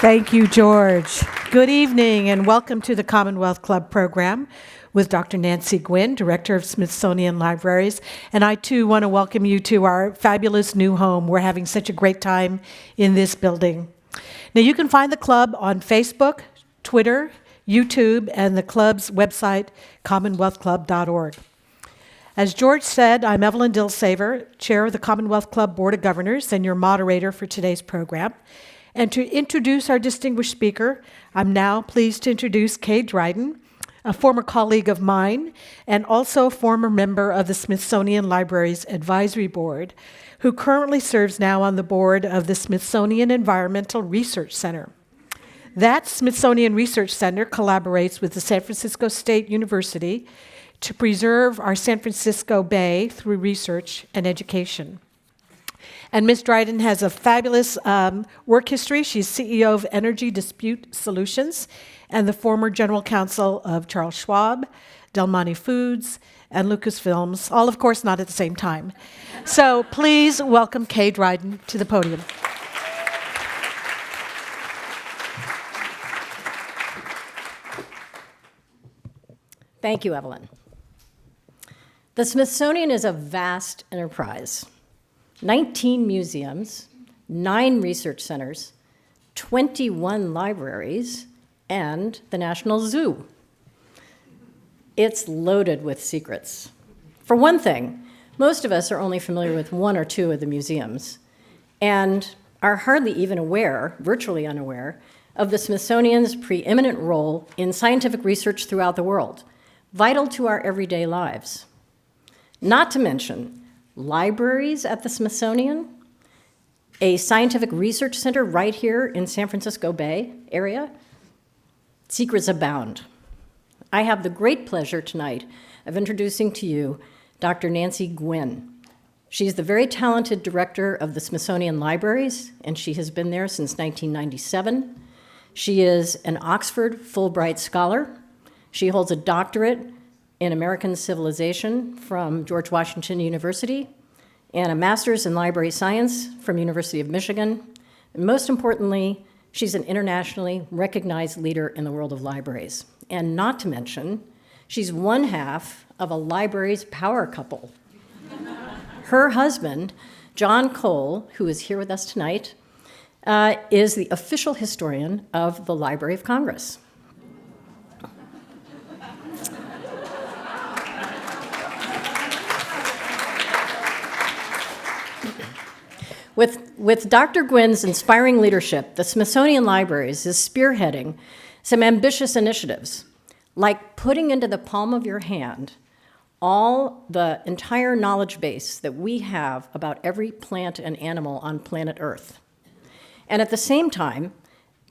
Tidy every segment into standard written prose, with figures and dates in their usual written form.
Thank you, George. Good evening and welcome to the Commonwealth Club program with Dr. Nancy Gwynn, Director of Smithsonian Libraries. And I too want to welcome you to our fabulous new home. We're having such a great time in this building. Now you can find the club on Facebook, Twitter, YouTube, and the club's website, commonwealthclub.org. As George said, I'm Evelyn Dilsaver, Chair of the Commonwealth Club Board of Governors and your moderator for today's program. And to introduce our distinguished speaker, I'm now pleased to introduce Kay Dryden, a former colleague of mine and also a former member of the Smithsonian Libraries Advisory Board, who currently serves now on the board of the Smithsonian Environmental Research Center. That Smithsonian Research Center collaborates with the San Francisco State University to preserve our San Francisco Bay through research and education. And Ms. Dryden has a fabulous work history. She's CEO of Energy Dispute Solutions and the former general counsel of Charles Schwab, Del Monte Foods, and Lucasfilms, all of course not at the same time. So please welcome Kay Dryden to the podium. Thank you, Evelyn. The Smithsonian is a vast enterprise. 19 museums, 9 research centers, 21 libraries, and the National Zoo. It's loaded with secrets. For one thing, most of us are only familiar with 1 or 2 of the museums and are hardly even aware, virtually unaware, of the Smithsonian's preeminent role in scientific research throughout the world, vital to our everyday lives. Not to mention libraries at the Smithsonian, a scientific research center right here in San Francisco Bay area. Secrets abound. I have the great pleasure tonight of introducing to you Dr. Nancy Gwynn. She's the very talented director of the Smithsonian Libraries, and she has been there since 1997. She is an Oxford Fulbright Scholar. She holds a doctorate in American Civilization from George Washington University and a master's in library science from University of Michigan. And most importantly, she's an internationally recognized leader in the world of libraries. And not to mention, she's one half of a libraries power couple. Her husband, John Cole, who is here with us tonight, is the official historian of the Library of Congress. With Dr. Gwynn's inspiring leadership, the Smithsonian Libraries is spearheading some ambitious initiatives, like putting into the palm of your hand all the entire knowledge base that we have about every plant and animal on planet Earth. And at the same time,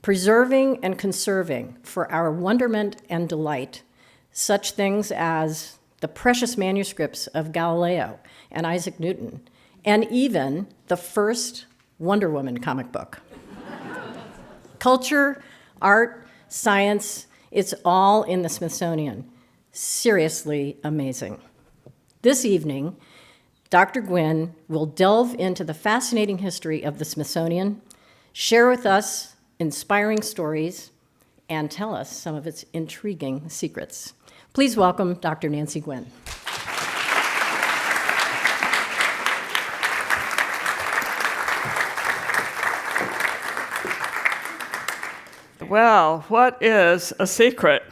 preserving and conserving for our wonderment and delight such things as the precious manuscripts of Galileo and Isaac Newton, and even the first Wonder Woman comic book. Culture, art, science, it's all in the Smithsonian. Seriously amazing. This evening, Dr. Gwynn will delve into the fascinating history of the Smithsonian, share with us inspiring stories, and tell us some of its intriguing secrets. Please welcome Dr. Nancy Gwynn. Well, what is a secret?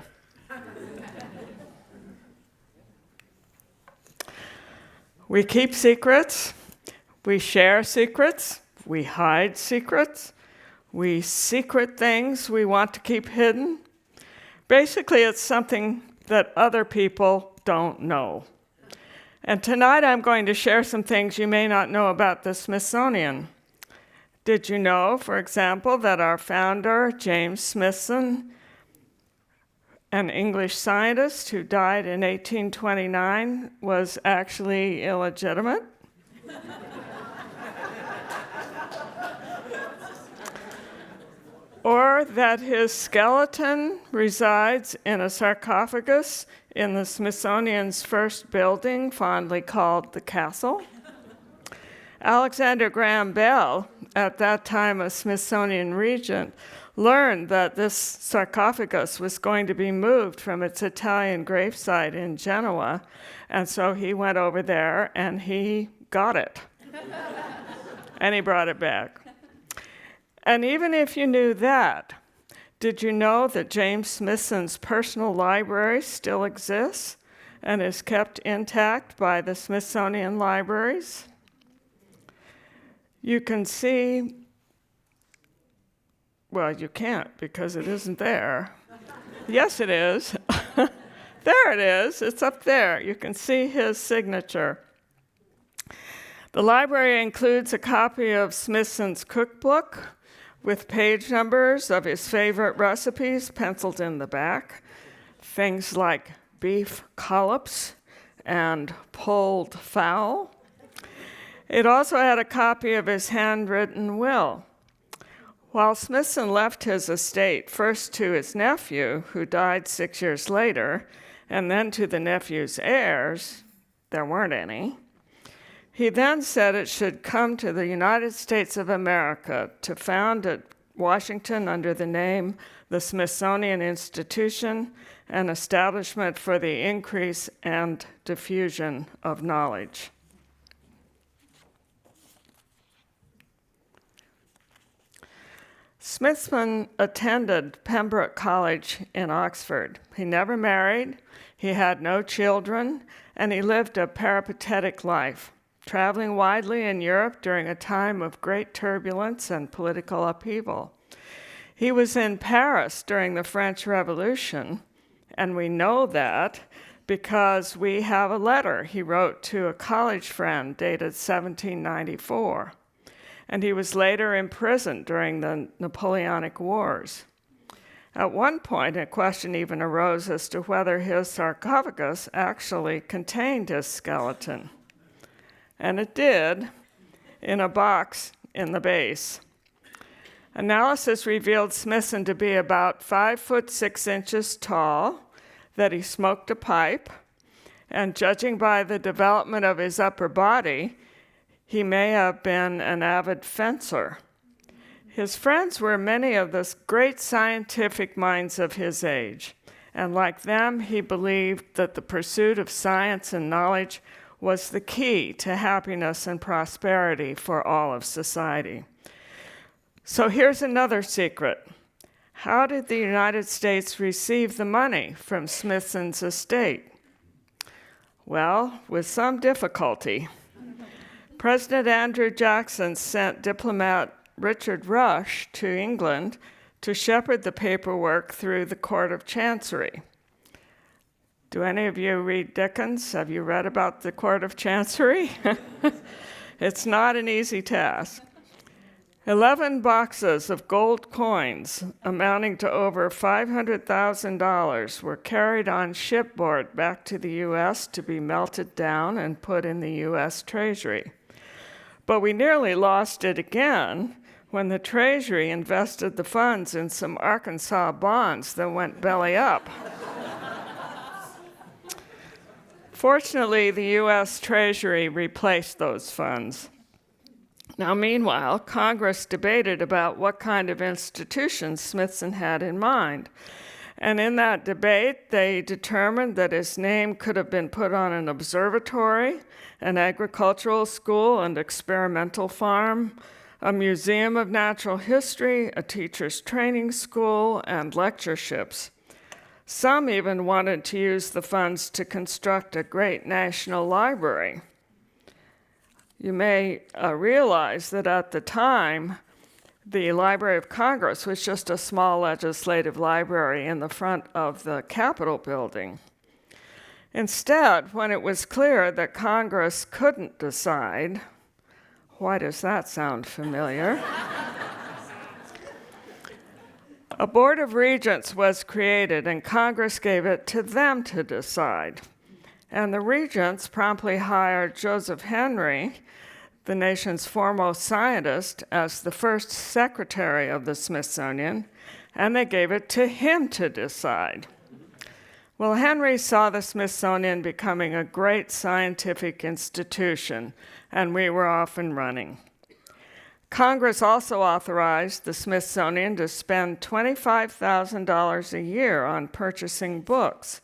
We keep secrets, we share secrets, we hide secrets, we secret things we want to keep hidden. Basically, it's something that other people don't know. And tonight I'm going to share some things you may not know about the Smithsonian. Did you know, for example, that our founder, James Smithson, an English scientist who died in 1829, was actually illegitimate? Or that his skeleton resides in a sarcophagus in the Smithsonian's first building, fondly called the Castle? Alexander Graham Bell, at that time a Smithsonian regent, learned that this sarcophagus was going to be moved from its Italian gravesite in Genoa, and so he went over there and he got it. And he brought it back. And even if you knew that, did you know that James Smithson's personal library still exists and is kept intact by the Smithsonian Libraries? You can see, well, you can't because it isn't there. Yes, it is. There it is. It's up there. You can see his signature. The library includes a copy of Smithson's cookbook with page numbers of his favorite recipes penciled in the back. Things like beef collops and pulled fowl. It also had a copy of his handwritten will. While Smithson left his estate first to his nephew, who died 6 years later, and then to the nephew's heirs, there weren't any, he then said it should come to the United States of America to found at Washington under the name the Smithsonian Institution, an establishment for the increase and diffusion of knowledge. Smithson attended Pembroke College in Oxford. He never married, he had no children, and he lived a peripatetic life, traveling widely in Europe during a time of great turbulence and political upheaval. He was in Paris during the French Revolution, and we know that because we have a letter he wrote to a college friend dated 1794. And he was later imprisoned during the Napoleonic Wars. At one point, a question even arose as to whether his sarcophagus actually contained his skeleton. And it did, in a box in the base. Analysis revealed Smithson to be about 5'6" tall, that he smoked a pipe, and judging by the development of his upper body, he may have been an avid fencer. His friends were many of the great scientific minds of his age, and like them, he believed that the pursuit of science and knowledge was the key to happiness and prosperity for all of society. So here's another secret. How did the United States receive the money from Smithson's estate? Well, with some difficulty. President Andrew Jackson sent diplomat Richard Rush to England to shepherd the paperwork through the Court of Chancery. Do any of you read Dickens? Have you read about the Court of Chancery? It's not an easy task. 11 boxes of gold coins amounting to over $500,000 were carried on shipboard back to the U.S. to be melted down and put in the U.S. Treasury. But we nearly lost it again when the Treasury invested the funds in some Arkansas bonds that went belly up. Fortunately, the U.S. Treasury replaced those funds. Now, meanwhile, Congress debated about what kind of institutions Smithson had in mind. And in that debate, they determined that his name could have been put on an observatory, an agricultural school and experimental farm, a museum of natural history, a teacher's training school, and lectureships. Some even wanted to use the funds to construct a great national library. You may realize that at the time, the Library of Congress was just a small legislative library in the front of the Capitol building. Instead, when it was clear that Congress couldn't decide, why does that sound familiar? A board of regents was created, and Congress gave it to them to decide. And the regents promptly hired Joseph Henry, the nation's foremost scientist, as the first secretary of the Smithsonian, and they gave it to him to decide. Well, Henry saw the Smithsonian becoming a great scientific institution, and we were off and running. Congress also authorized the Smithsonian to spend $25,000 a year on purchasing books.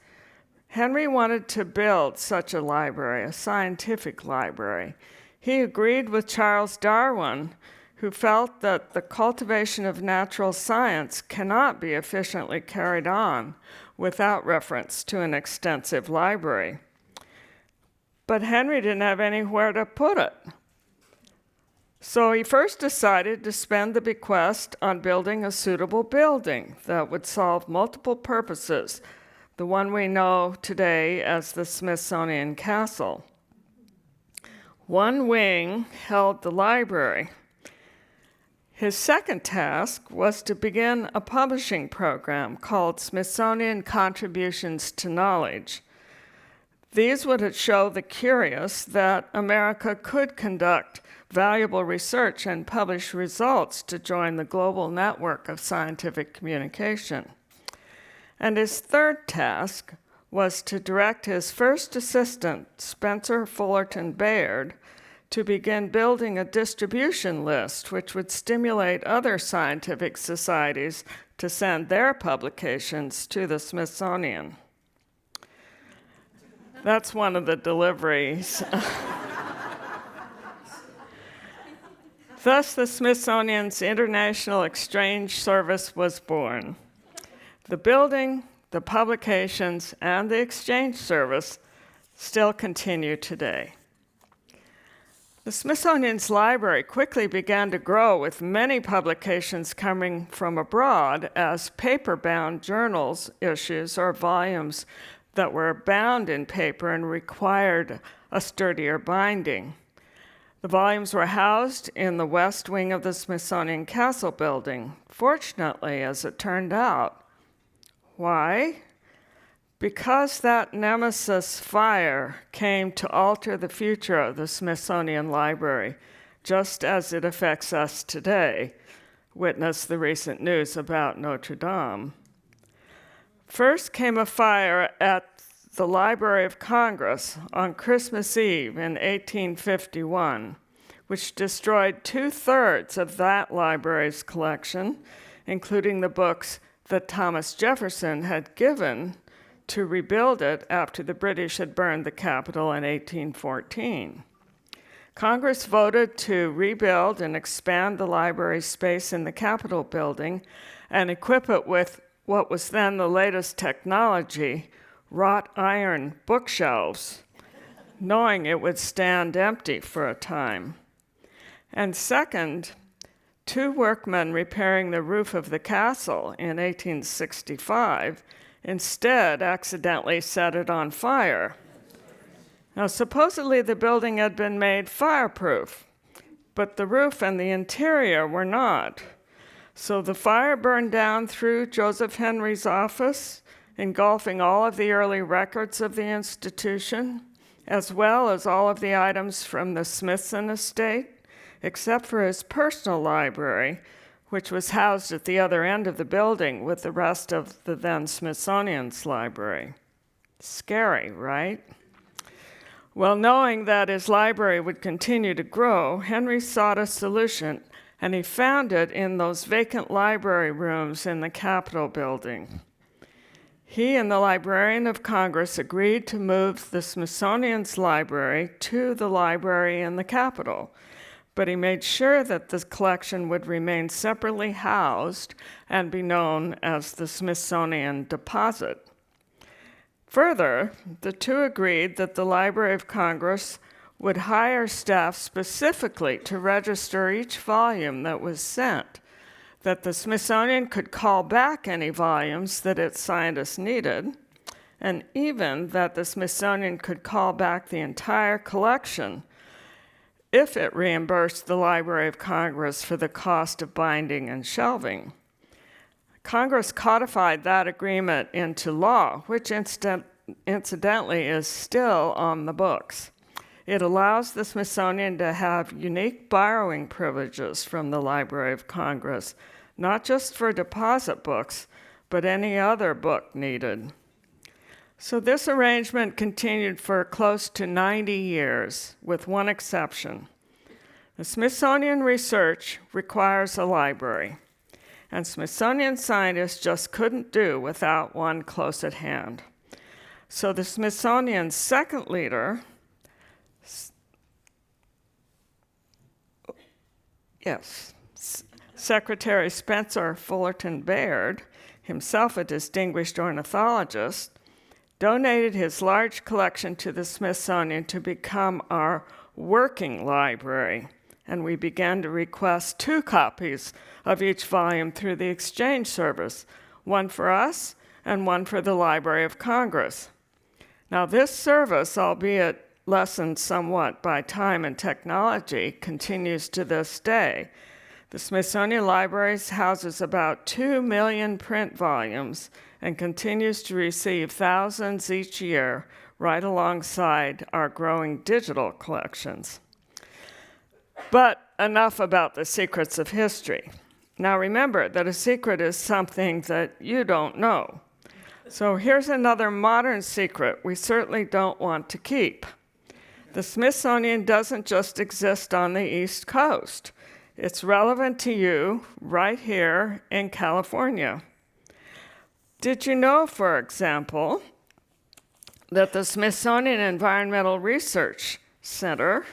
Henry wanted to build such a library, a scientific library. He agreed with Charles Darwin, who felt that the cultivation of natural science cannot be efficiently carried on without reference to an extensive library. But Henry didn't have anywhere to put it. So he first decided to spend the bequest on building a suitable building that would solve multiple purposes, the one we know today as the Smithsonian Castle. One wing held the library. His second task was to begin a publishing program called Smithsonian Contributions to Knowledge. These would show the curious that America could conduct valuable research and publish results to join the global network of scientific communication. And his third task was to direct his first assistant, Spencer Fullerton Baird, to begin building a distribution list which would stimulate other scientific societies to send their publications to the Smithsonian. That's one of the deliveries. Thus, the Smithsonian's International Exchange Service was born. The building, the publications, and the exchange service still continue today. The Smithsonian's library quickly began to grow, with many publications coming from abroad as paper-bound journals issues or volumes that were bound in paper and required a sturdier binding. The volumes were housed in the west wing of the Smithsonian Castle building, fortunately, as it turned out. Why? Because that nemesis fire came to alter the future of the Smithsonian Library, just as it affects us today. Witness the recent news about Notre Dame. First came a fire at the Library of Congress on Christmas Eve in 1851, which destroyed 2/3 of that library's collection, including the books that Thomas Jefferson had given to rebuild it after the British had burned the Capitol in 1814. Congress voted to rebuild and expand the library's space in the Capitol building and equip it with what was then the latest technology, wrought iron bookshelves, knowing it would stand empty for a time. And second, 2 workmen repairing the roof of the castle in 1865 instead accidentally set it on fire. Now, supposedly the building had been made fireproof, but the roof and the interior were not. So the fire burned down through Joseph Henry's office, engulfing all of the early records of the institution, as well as all of the items from the Smithson estate, except for his personal library, which was housed at the other end of the building with the rest of the then Smithsonian's library. Scary, right? Well, knowing that his library would continue to grow, Henry sought a solution, and he found it in those vacant library rooms in the Capitol building. He and the Librarian of Congress agreed to move the Smithsonian's library to the library in the Capitol, but he made sure that the collection would remain separately housed and be known as the Smithsonian Deposit. Further, the two agreed that the Library of Congress would hire staff specifically to register each volume that was sent, that the Smithsonian could call back any volumes that its scientists needed, and even that the Smithsonian could call back the entire collection if it reimbursed the Library of Congress for the cost of binding and shelving. Congress codified that agreement into law, which incidentally is still on the books. It allows the Smithsonian to have unique borrowing privileges from the Library of Congress, not just for deposit books, but any other book needed. So this arrangement continued for close to 90 years, with one exception. The Smithsonian research requires a library, and Smithsonian scientists just couldn't do without one close at hand. So the Smithsonian's second leader, Secretary Spencer Fullerton Baird, himself a distinguished ornithologist, donated his large collection to the Smithsonian to become our working library, and we began to request 2 copies of each volume through the exchange service, one for us and one for the Library of Congress. Now, this service, albeit lessened somewhat by time and technology, continues to this day. The Smithsonian Library houses about 2 million print volumes and continues to receive thousands each year, right alongside our growing digital collections. But enough about the secrets of history. Now remember that a secret is something that you don't know. So here's another modern secret we certainly don't want to keep. The Smithsonian doesn't just exist on the East Coast. It's relevant to you right here in California. Did you know, for example, that the Smithsonian Environmental Research Center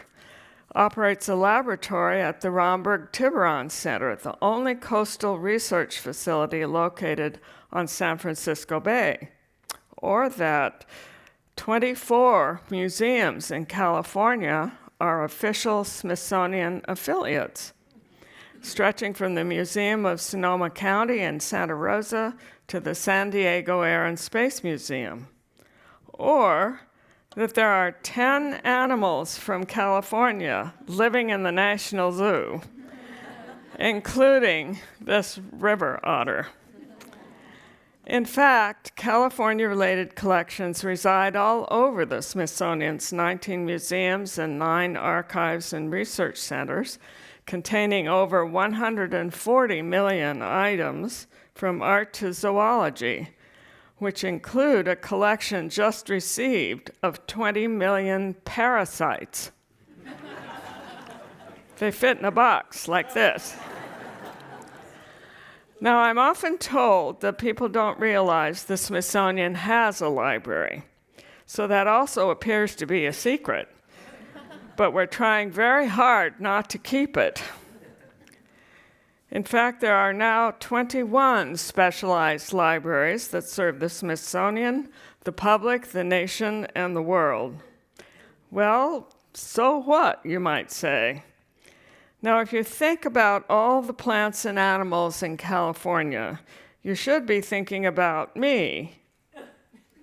operates a laboratory at the Romberg-Tiburon Center, the only coastal research facility located on San Francisco Bay? Or that 24 museums in California are official Smithsonian affiliates, stretching from the Museum of Sonoma County in Santa Rosa to the San Diego Air and Space Museum. Or that there are 10 animals from California living in the National Zoo, including this river otter. In fact, California-related collections reside all over the Smithsonian's 19 museums and 9 archives and research centers, containing over 140 million items from art to zoology, which include a collection just received of 20 million parasites. They fit in a box like this. Now, I'm often told that people don't realize the Smithsonian has a library, so that also appears to be a secret, but we're trying very hard not to keep it. In fact, there are now 21 specialized libraries that serve the Smithsonian, the public, the nation, and the world. Well, so what, you might say? Now, if you think about all the plants and animals in California, you should be thinking about me,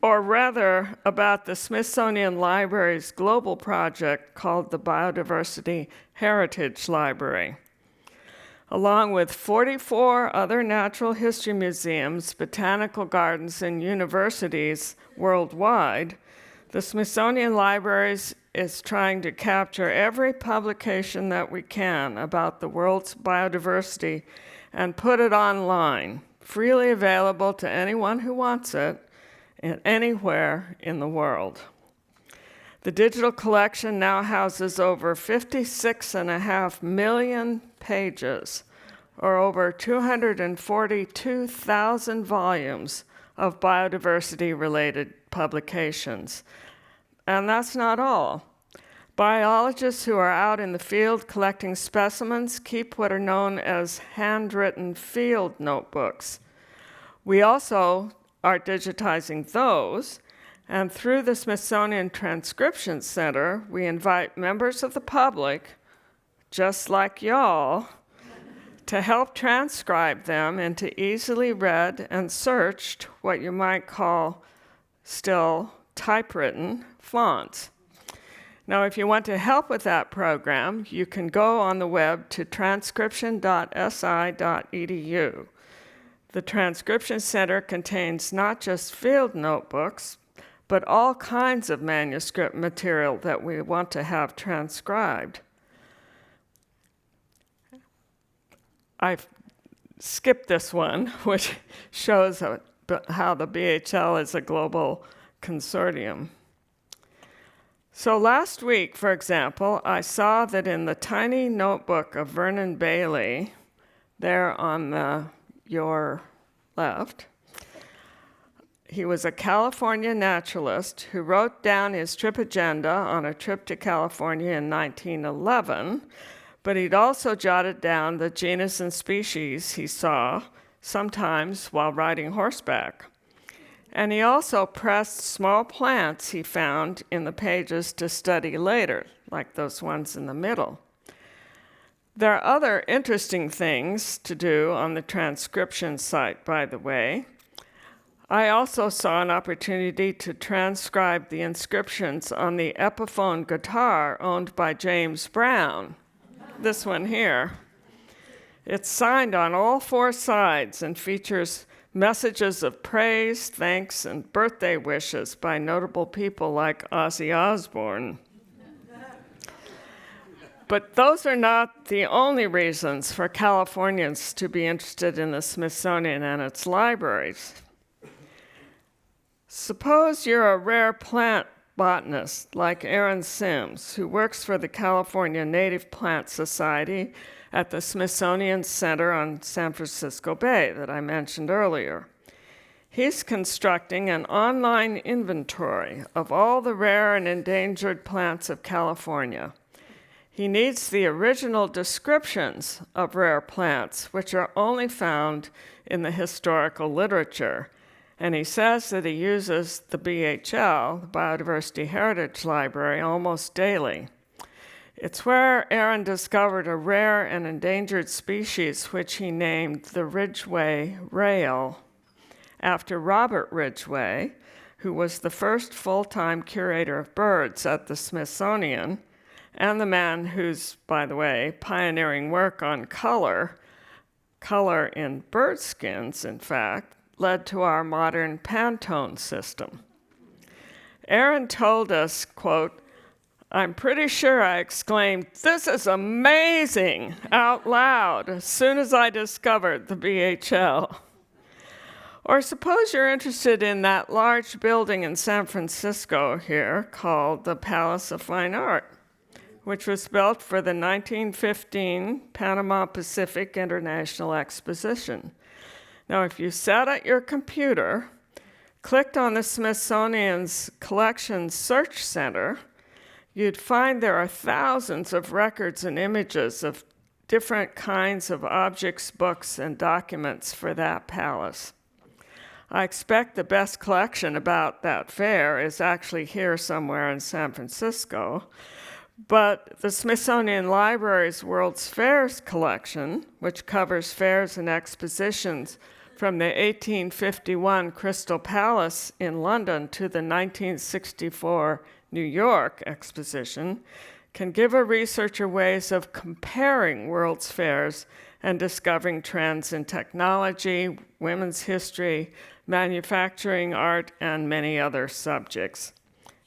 or rather about the Smithsonian Library's global project called the Biodiversity Heritage Library. Along with 44 other natural history museums, botanical gardens, and universities worldwide, the Smithsonian Libraries is trying to capture every publication that we can about the world's biodiversity and put it online, freely available to anyone who wants it, anywhere in the world. The digital collection now houses over 56.5 million pages, or over 242,000 volumes of biodiversity-related publications. And that's not all. Biologists who are out in the field collecting specimens keep what are known as handwritten field notebooks. We also are digitizing those, and through the Smithsonian Transcription Center, we invite members of the public, just like y'all, to help transcribe them into easily read and searched, what you might call still typewritten fonts. Now, if you want to help with that program, you can go on the web to transcription.si.edu. The Transcription Center contains not just field notebooks, but all kinds of manuscript material that we want to have transcribed. I've skipped this one, which shows how the BHL is a global Consortium. So last week, for example, I saw that in the tiny notebook of Vernon Bailey, there on your left, he was a California naturalist who wrote down his trip agenda on a trip to California in 1911, but he'd also jotted down the genus and species he saw, sometimes while riding horseback. And he also pressed small plants he found in the pages to study later, like those ones in the middle. There are other interesting things to do on the transcription site, by the way. I also saw an opportunity to transcribe the inscriptions on the Epiphone guitar owned by James Brown, this one here. It's signed on all four sides and features messages of praise, thanks, and birthday wishes by notable people like Ozzy Osbourne. But those are not the only reasons for Californians to be interested in the Smithsonian and its libraries. Suppose you're a rare plant botanist like Aaron Sims, who works for the California Native Plant Society at the Smithsonian Center on San Francisco Bay that I mentioned earlier. He's constructing an online inventory of all the rare and endangered plants of California. He needs the original descriptions of rare plants, which are only found in the historical literature. And he says that he uses the BHL, the Biodiversity Heritage Library, almost daily. It's where Aaron discovered a rare and endangered species which he named the Ridgway rail, after Robert Ridgway, who was the first full-time curator of birds at the Smithsonian, and the man who's, by the way, pioneering work on color in bird skins, in fact, led to our modern Pantone system. Aaron told us, quote, "I'm pretty sure I exclaimed, 'This is amazing,' out loud as soon as I discovered the BHL. Or suppose you're interested in that large building in San Francisco here called the Palace of Fine Art, which was built for the 1915 Panama Pacific International Exposition. Now, if you sat at your computer, clicked on the Smithsonian's Collections Search Center, you'd find there are thousands of records and images of different kinds of objects, books, and documents for that palace. I expect the best collection about that fair is actually here somewhere in San Francisco, but the Smithsonian Library's World's Fairs collection, which covers fairs and expositions from the 1851 Crystal Palace in London to the 1964 New York exposition, can give a researcher ways of comparing World's Fairs and discovering trends in technology, women's history, manufacturing, art, and many other subjects.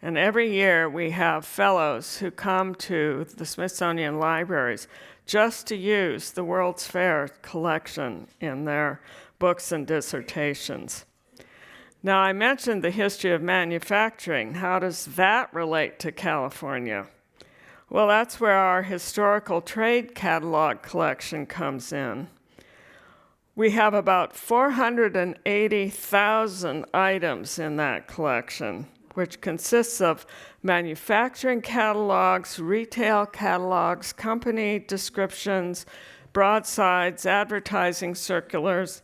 And every year we have fellows who come to the Smithsonian Libraries just to use the World's Fair collection in their books and dissertations. Now, I mentioned the history of manufacturing. How does that relate to California? Well, that's where our historical trade catalog collection comes in. We have about 480,000 items in that collection, which consists of manufacturing catalogs, retail catalogs, company descriptions, broadsides, advertising circulars,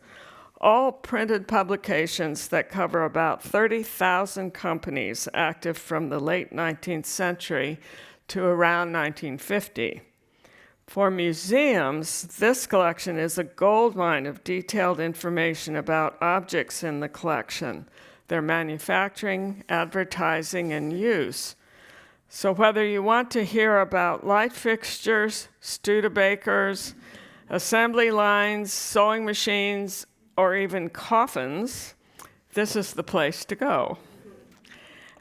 all printed publications that cover about 30,000 companies active from the late 19th century to around 1950. For museums, this collection is a goldmine of detailed information about objects in the collection, their manufacturing, advertising, and use. So whether you want to hear about light fixtures, Studebakers, assembly lines, sewing machines, or even coffins, this is the place to go.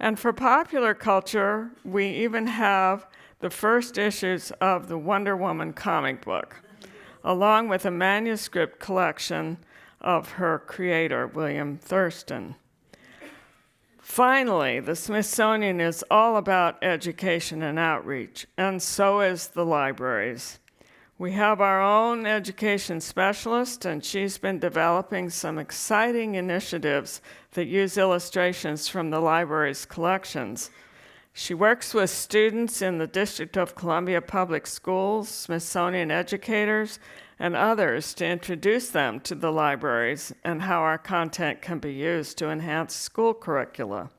And for popular culture, we even have the first issues of the Wonder Woman comic book, along with a manuscript collection of her creator, William Thurston. Finally, the Smithsonian is all about education and outreach, and so is the libraries. We have our own education specialist, and she's been developing some exciting initiatives that use illustrations from the library's collections. She works with students in the District of Columbia Public Schools, Smithsonian educators, and others to introduce them to the libraries and how our content can be used to enhance school curricula.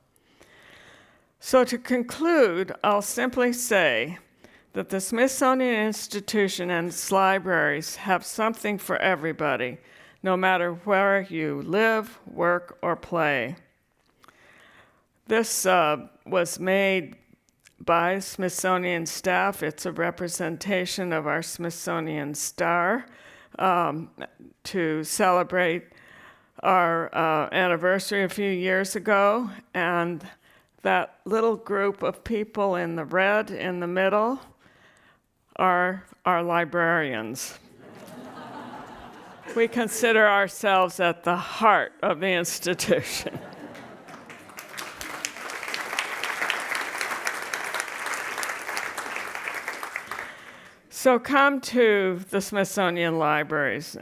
So to conclude, I'll simply say that the Smithsonian Institution and its libraries have something for everybody, no matter where you live, work, or play. This was made by Smithsonian staff. It's a representation of our Smithsonian Star to celebrate our anniversary a few years ago. And that little group of people in the red in the middle are our librarians. We consider ourselves at the heart of the institution. So come to the Smithsonian Libraries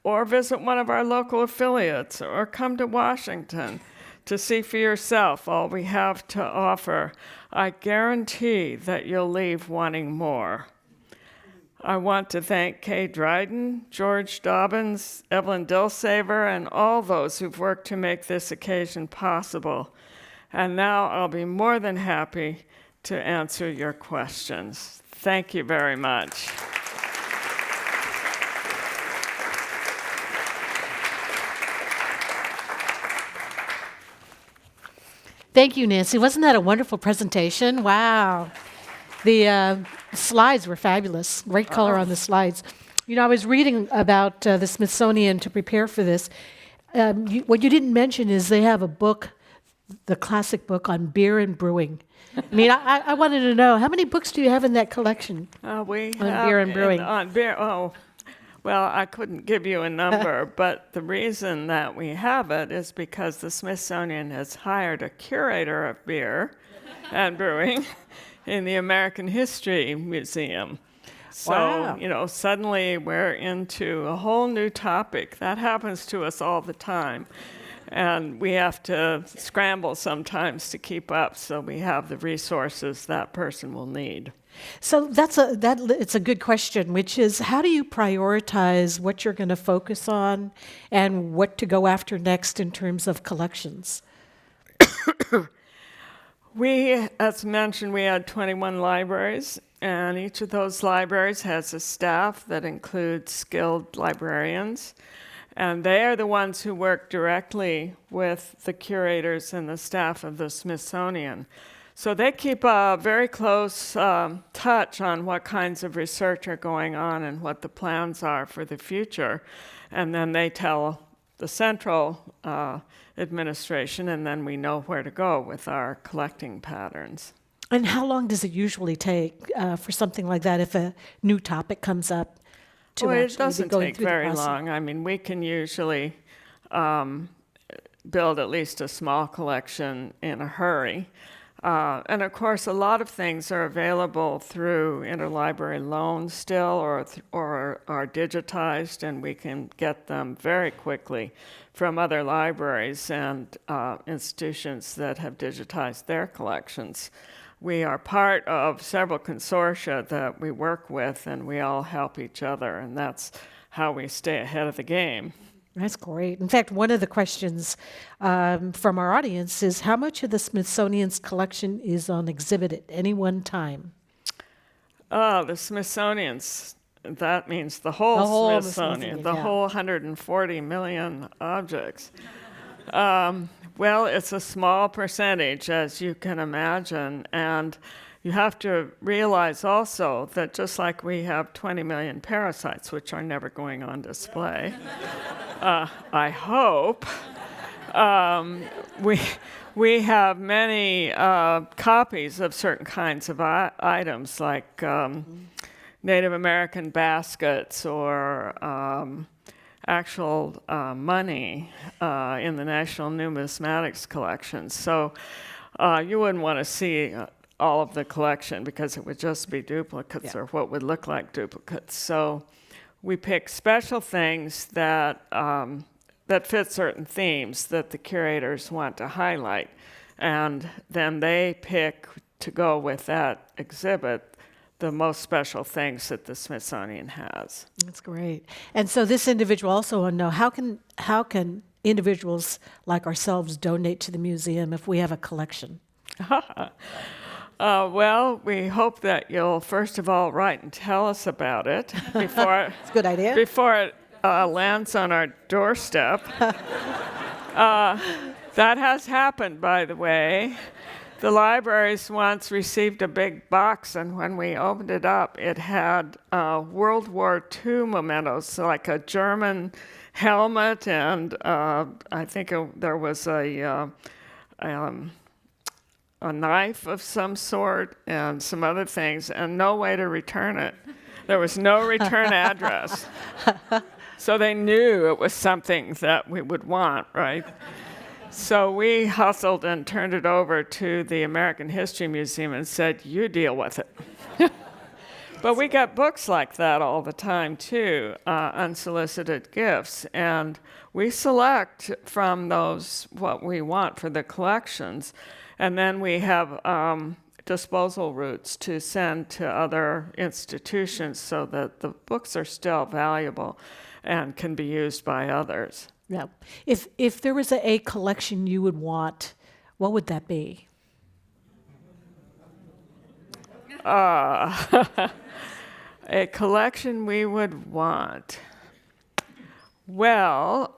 or visit one of our local affiliates, or come to Washington to see for yourself all we have to offer. I guarantee that you'll leave wanting more. I want to thank Kay Dryden, George Dobbins, Evelyn Dilsaver, and all those who've worked to make this occasion possible. And now I'll be more than happy to answer your questions. Thank you very much. Thank you, Nancy. Wasn't that a wonderful presentation? Wow. The slides were fabulous. Great color on the slides. You know, I was reading about the Smithsonian to prepare for this. What you didn't mention is they have a book, the classic book on beer and brewing. I mean, I wanted to know, how many books do you have in that collection? We on have beer and brewing. On beer, well, I couldn't give you a number, but the reason that we have it is because the Smithsonian has hired a curator of beer and brewing in the American History Museum. So, Wow. Suddenly we're into a whole new topic. That happens to us all the time. And we have to scramble sometimes to keep up, so we have the resources that person will need. So it's a good question, which is, how do you prioritize what you're going to focus on and what to go after next in terms of collections? As mentioned, we had 21 libraries, and each of those libraries has a staff that includes skilled librarians. And they are the ones who work directly with the curators and the staff of the Smithsonian. So they keep a very close touch on what kinds of research are going on and what the plans are for the future. And then they tell the central administration, and then we know where to go with our collecting patterns. And how long does it usually take for something like that if a new topic comes up? Well, actually it be doesn't going take through the very process? long. I mean, we can usually build at least a small collection in a hurry. And of course, a lot of things are available through interlibrary loans still, or are digitized, and we can get them very quickly from other libraries and institutions that have digitized their collections. We are part of several consortia that we work with, and we all help each other, and that's how we stay ahead of the game. That's great. In fact, one of the questions from our audience is, how much of the Smithsonian's collection is on exhibit at any one time? The Smithsonian's, that means the whole Smithsonian, the yeah. whole 140 million objects. Well, it's a small percentage, as you can imagine, and you have to realize also that just like we have 20 million parasites, which are never going on display, I hope, we have many copies of certain kinds of items, like Native American baskets or actual money in the National Numismatics Collection. So you wouldn't want to see all of the collection because it would just be duplicates or what would look like duplicates. So we pick special things that that fit certain themes that the curators want to highlight, and then they pick to go with that exhibit the most special things that the Smithsonian has. That's great. And so this individual also want to know, how can individuals like ourselves donate to the museum if we have a collection? Well, we hope that you'll first of all write and tell us about it before It's a good idea. before it lands on our doorstep. That has happened, by the way. The libraries once received a big box, and when we opened it up, it had World War II mementos, so like a German helmet, and I think there was a knife of some sort, and some other things, and no way to return it. There was no return address. So they knew it was something that we would want, right? So we hustled and turned it over to the American History Museum and said, you deal with it. But we get books like that all the time, too, unsolicited gifts. And we select from those what we want for the collections. And then we have disposal routes to send to other institutions so that the books are still valuable and can be used by others. Yeah. If there was a collection you would want, what would that be? A collection we would want. Well,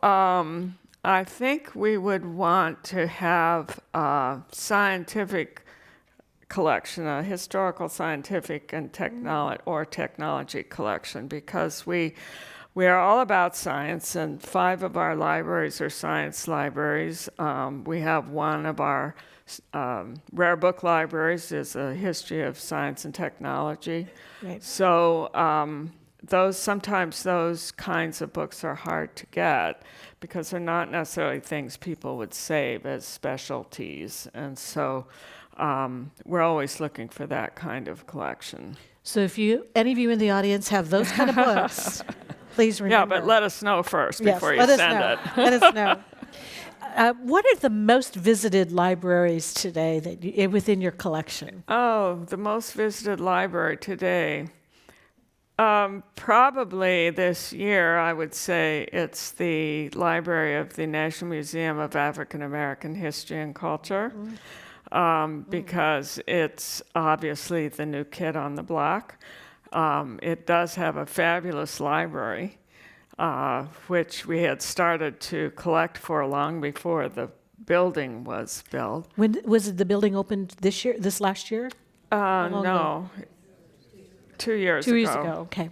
I think we would want to have a scientific collection, a historical, scientific, and technology collection, because we are all about science, and 5 of our libraries are science libraries. We have one of our rare book libraries is a history of science and technology. Right. So sometimes those kinds of books are hard to get because they're not necessarily things people would save as specialties. And so we're always looking for that kind of collection. So if any of you in the audience have those kind of books, please remember. Yeah, but let us know first Yes, before you let us send know. it. Let us know. What are the most visited libraries today that within your collection? Oh, the most visited library today. Probably this year, I would say it's the library of the National Museum of African American History and Culture, because it's obviously the new kid on the block. It does have a fabulous library, which we had started to collect for long before the building was built. When was the building opened this last year? long ago? No, 2 years 2 ago. years ago. Okay.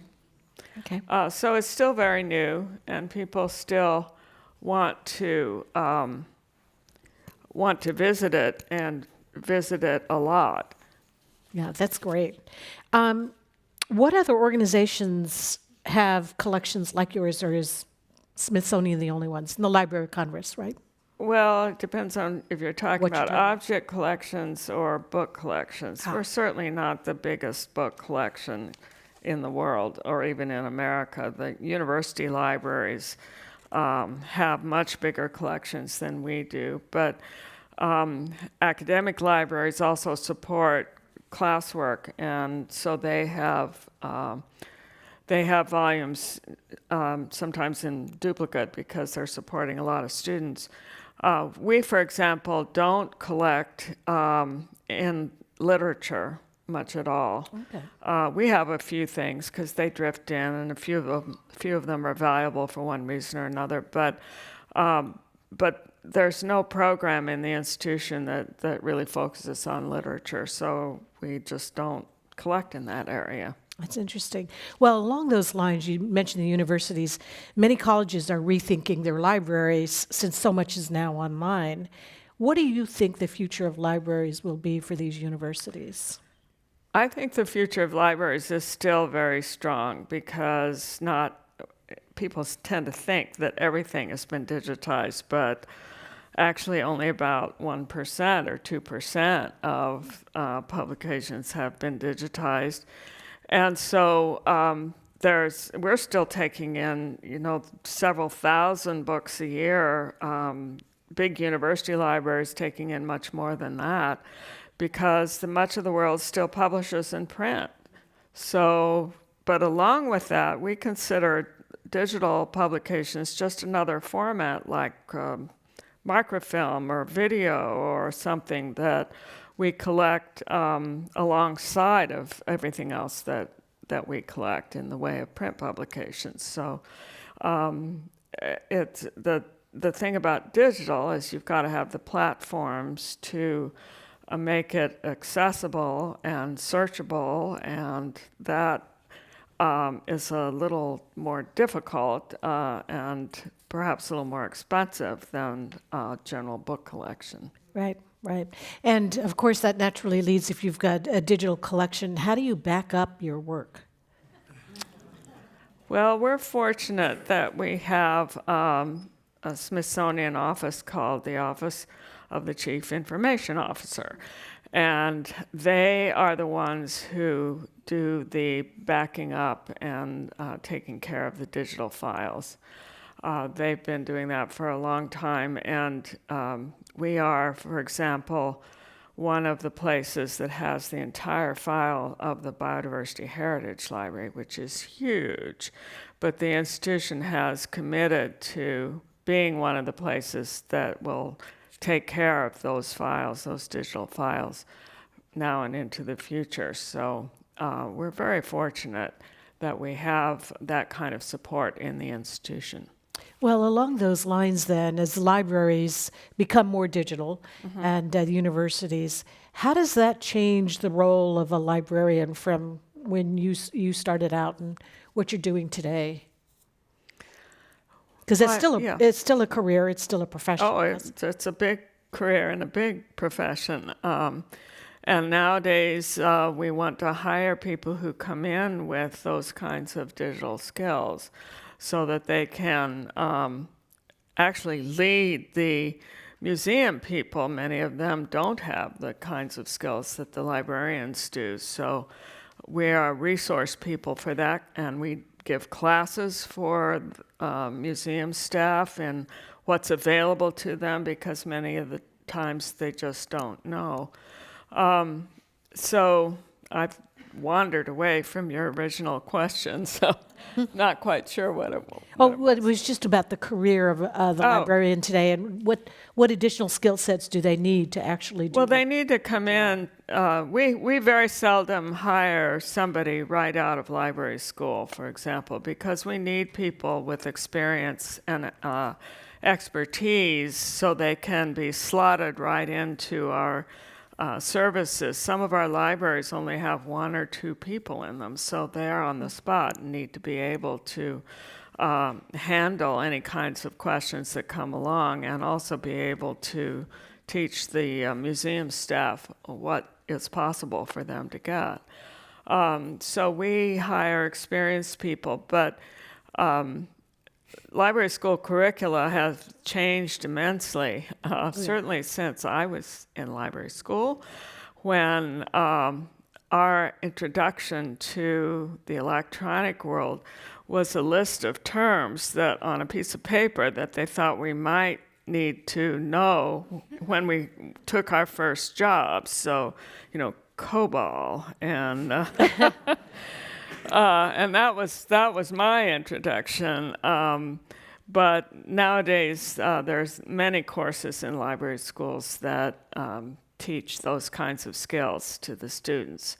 Okay. So it's still very new, and people still want to visit it and visit it a lot. Yeah, that's great. What other organizations have collections like yours, or is Smithsonian the only ones? And the Library of Congress, right? Well, it depends on if you're talking What you're about talking object collections or book collections. We're certainly not the biggest book collection in the world, or even in America. The university libraries have much bigger collections than we do, but academic libraries also support classwork, and so they have volumes sometimes in duplicate because they're supporting a lot of students. We, for example, don't collect in literature much at all. Okay. We have a few things because they drift in, and a few of them are valuable for one reason or another. But there's no program in the institution that really focuses on literature, so we just don't collect in that area. That's interesting. Well, along those lines, you mentioned the universities. Many colleges are rethinking their libraries since so much is now online. What do you think the future of libraries will be for these universities? I think the future of libraries is still very strong because people tend to think that everything has been digitized, but actually only about 1% or 2% of publications have been digitized. And so we're still taking in, several thousand books a year. Big university libraries taking in much more than that, because much of the world still publishes in print. So, but along with that, we consider digital publications just another format like microfilm or video or something that we collect alongside of everything else that we collect in the way of print publications. So it's the thing about digital is you've got to have the platforms to make it accessible and searchable, and that is a little more difficult and perhaps a little more expensive than general book collection. Right, right. And of course, that naturally leads, if you've got a digital collection, how do you back up your work? Well, we're fortunate that we have a Smithsonian office called the Office of the Chief Information Officer. And they are the ones who do the backing up and taking care of the digital files. They've been doing that for a long time, and we are, for example, one of the places that has the entire file of the Biodiversity Heritage Library, which is huge. But the institution has committed to being one of the places that will take care of those files, those digital files, now and into the future. So we're very fortunate that we have that kind of support in the institution. Well, along those lines then, as libraries become more digital and universities, how does that change the role of a librarian from when you started out and what you're doing today? Because it's still a career, it's still a profession. Oh, it's a big career and a big profession. And nowadays, we want to hire people who come in with those kinds of digital skills so that they can actually lead the museum people. Many of them don't have the kinds of skills that the librarians do. So we are resource people for that, and we give classes for museum staff and what's available to them, because many of the times they just don't know. So I've wandered away from your original question, so not quite sure what it was. Well, it was just about the career of the librarian today, and what additional skill sets do they need to actually do? Well, they need to come in. We very seldom hire somebody right out of library school, for example, because we need people with experience and expertise so they can be slotted right into our services. Some of our libraries only have 1 or 2 people in them, so they're on the spot and need to be able to handle any kinds of questions that come along, and also be able to teach the museum staff what is possible for them to get. So we hire experienced people, but library school curricula have changed immensely, certainly since I was in library school, when our introduction to the electronic world was a list of terms that on a piece of paper that they thought we might need to know when we took our first jobs. So, COBOL and and that was my introduction. But nowadays, there's many courses in library schools that teach those kinds of skills to the students.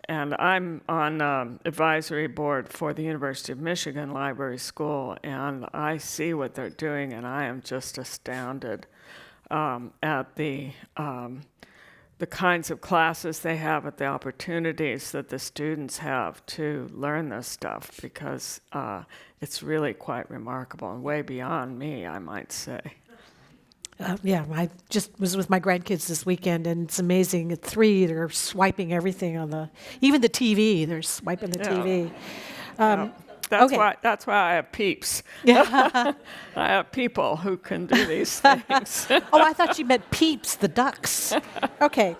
And I'm on advisory board for the University of Michigan Library School, and I see what they're doing, and I am just astounded at the kinds of classes they have, at the opportunities that the students have to learn this stuff, because it's really quite remarkable and way beyond me, I might say. Yeah, I just was with my grandkids this weekend, and it's amazing. At 3, they're swiping everything on even the TV. They're swiping the TV. That's Okay. why I have peeps. I have people who can do these things. Oh, I thought you meant Peeps, the ducks. Okay.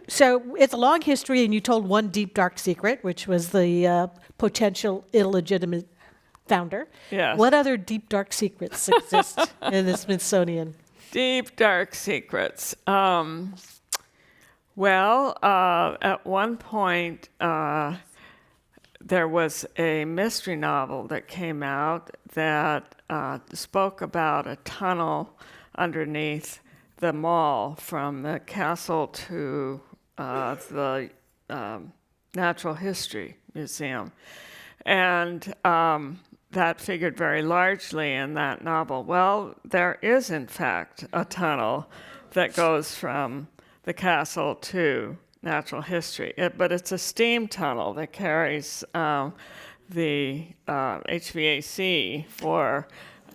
So it's a long history, and you told one deep, dark secret, which was the potential illegitimate founder. Yes. What other deep, dark secrets exist in the Smithsonian? Deep, dark secrets. Well, at one point, there was a mystery novel that came out that spoke about a tunnel underneath the mall from the castle to the Natural History Museum. And that figured very largely in that novel. Well, there is, in fact, a tunnel that goes from the castle to natural history. But it's a steam tunnel that carries the HVAC for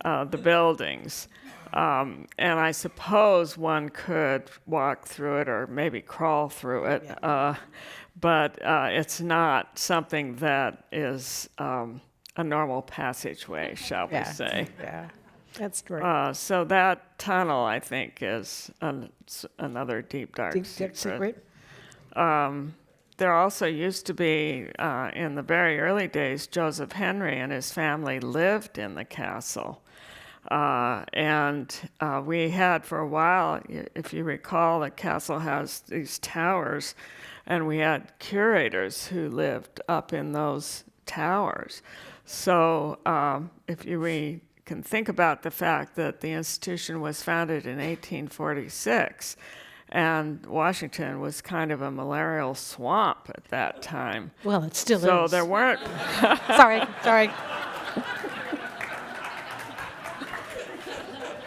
the buildings. And I suppose one could walk through it or maybe crawl through it. But it's not something that is a normal passageway, shall we say. Yeah, that's great. So that tunnel, I think, is another deep, dark Deep, dark secret. There also used to be, in the very early days, Joseph Henry and his family lived in the castle. And we had for a while, if you recall, the castle has these towers, and we had curators who lived up in those towers. So if we can think about the fact that the institution was founded in 1846, and Washington was kind of a malarial swamp at that time. Well, it still So is. there weren't Sorry.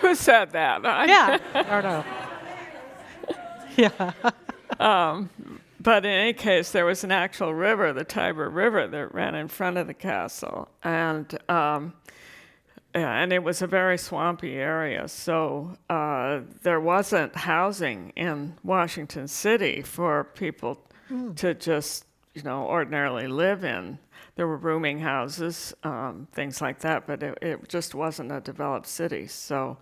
who said that? Yeah. I don't know. Yeah. But in any case, there was an actual river, the Tiber River, that ran in front of the castle, and it was a very swampy area. So there wasn't housing in Washington City for people to just, ordinarily live in. There were rooming houses, things like that, but it just wasn't a developed city. So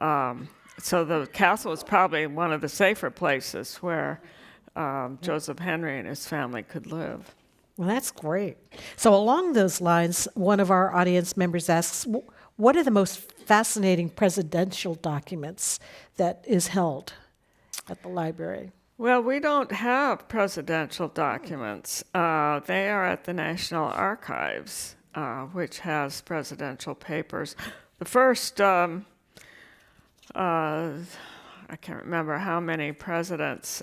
the castle was probably one of the safer places where Joseph Henry and his family could live. Well, that's great. So along those lines, one of our audience members asks, what are the most fascinating presidential documents that is held at the library? Well, we don't have presidential documents. They are at the National Archives, which has presidential papers. The first, I can't remember how many presidents'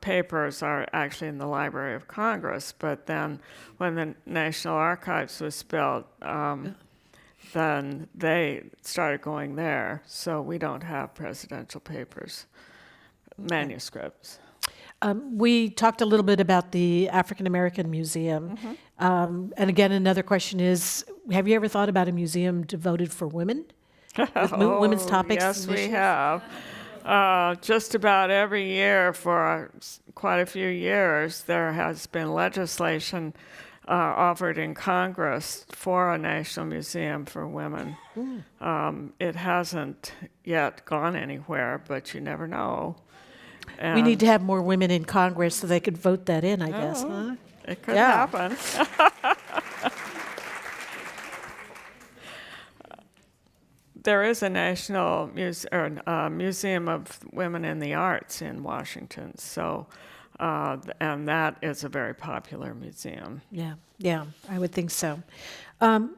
papers are actually in the Library of Congress, but then when the National Archives was built, then they started going there. So we don't have presidential papers, manuscripts. We talked a little bit about the African American Museum. And again, another question is, have you ever thought about a museum devoted for women? With women's topics? Yes, and we issues? have. Just about every year for quite a few years, there has been legislation offered in Congress for a national museum for women. It hasn't yet gone anywhere, but you never know. We need to have more women in Congress so they could vote that in, I guess. Huh? It could Yeah. happen. There is a national museum of women in the arts in Washington, so and that is a very popular museum. Yeah, I would think so. Now,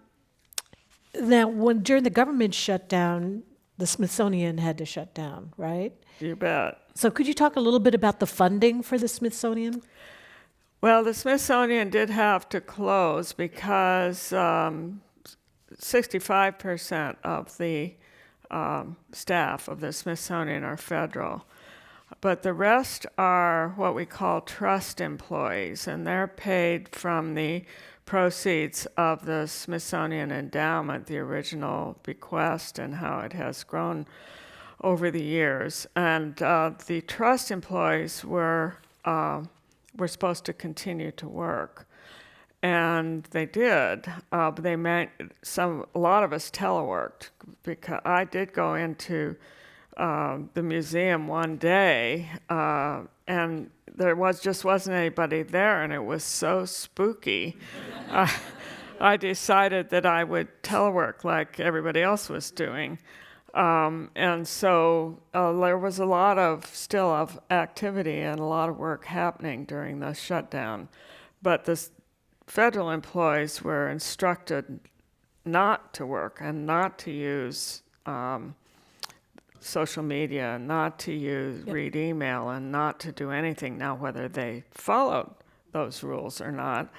during the government shutdown, the Smithsonian had to shut down, right? You bet. So could you talk a little bit about the funding for the Smithsonian? Well, the Smithsonian did have to close because 65% of the staff of the Smithsonian are federal. But the rest are what we call trust employees, and they're paid from the proceeds of the Smithsonian Endowment, the original bequest, and how it has grown over the years. And the trust employees were supposed to continue to work. And they did, but they meant a lot of us teleworked, because I did go into the museum one day, and there wasn't anybody there, and it was so spooky. I decided that I would telework like everybody else was doing. And so there was a lot of activity and a lot of work happening during the shutdown. But the federal employees were instructed not to work and not to use social media, not to read email, and not to do anything. Now, whether they followed those rules or not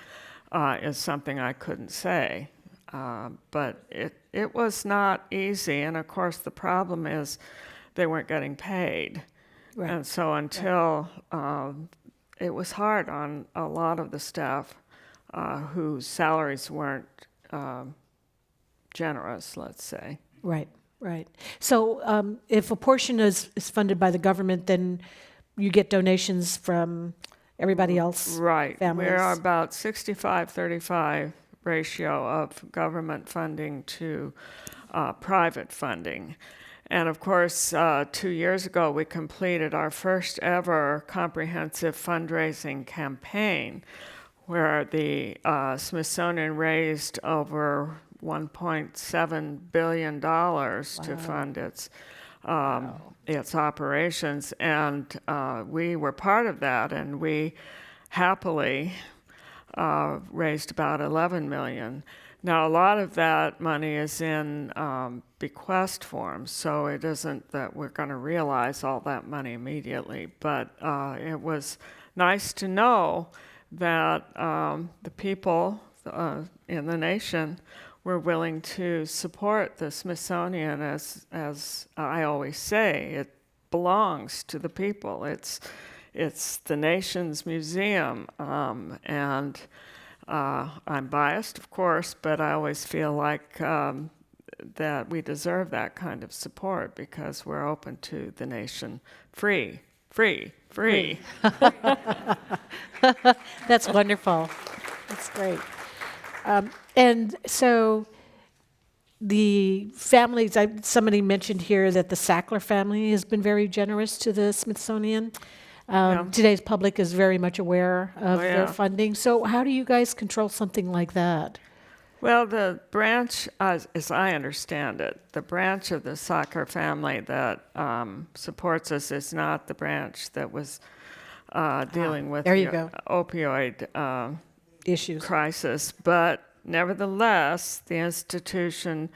is something I couldn't say. But it was not easy, and of course the problem is they weren't getting paid. Right. And so until it was hard on a lot of the staff whose salaries weren't generous, let's say. Right, right. So if a portion is funded by the government, then you get donations from everybody else? Right. Families. We're about 65-35 ratio of government funding to private funding. And of course, 2 years ago, we completed our first ever comprehensive fundraising campaign, where the Smithsonian raised over $1.7 billion to fund its operations. And we were part of that, and we happily raised about $11 million. Now, a lot of that money is in bequest form, so it isn't that we're going to realize all that money immediately. But it was nice to know that the people in the nation were willing to support the Smithsonian. As I always say, it belongs to the people. It's the nation's museum, and I'm biased, of course, but I always feel like that we deserve that kind of support, because we're open to the nation. Free. That's wonderful. That's great. And so the families, somebody mentioned here that the Sackler family has been very generous to the Smithsonian. Yeah. Today's public is very much aware of Oh, yeah. their funding. So how do you guys control something like that? Well, the branch, as I understand it, the branch of the Sackler family that supports us is not the branch that was dealing with there you the go. opioid Issues. crisis. But nevertheless, the institution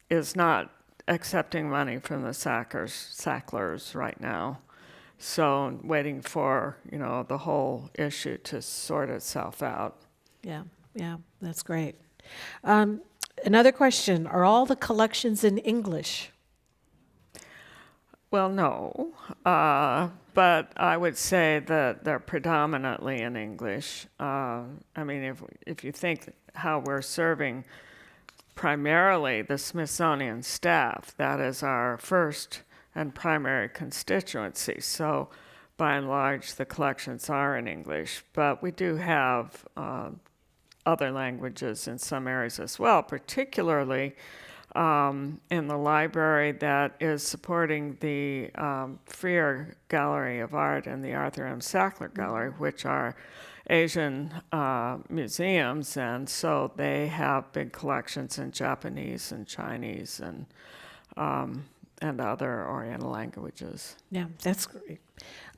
is not accepting money from the Sacklers right now. So waiting for, the whole issue to sort itself out. Yeah, that's great. Another question, are all the collections in English? Well, no, but I would say that they're predominantly in English. I mean, if you think how we're serving primarily the Smithsonian staff, that is our first and primary constituency. So by and large, the collections are in English, but we do have other languages in some areas as well, particularly in the library that is supporting the Freer Gallery of Art and the Arthur M. Sackler Gallery, which are Asian museums, and so they have big collections in Japanese and Chinese and other Oriental languages. Yeah, that's great.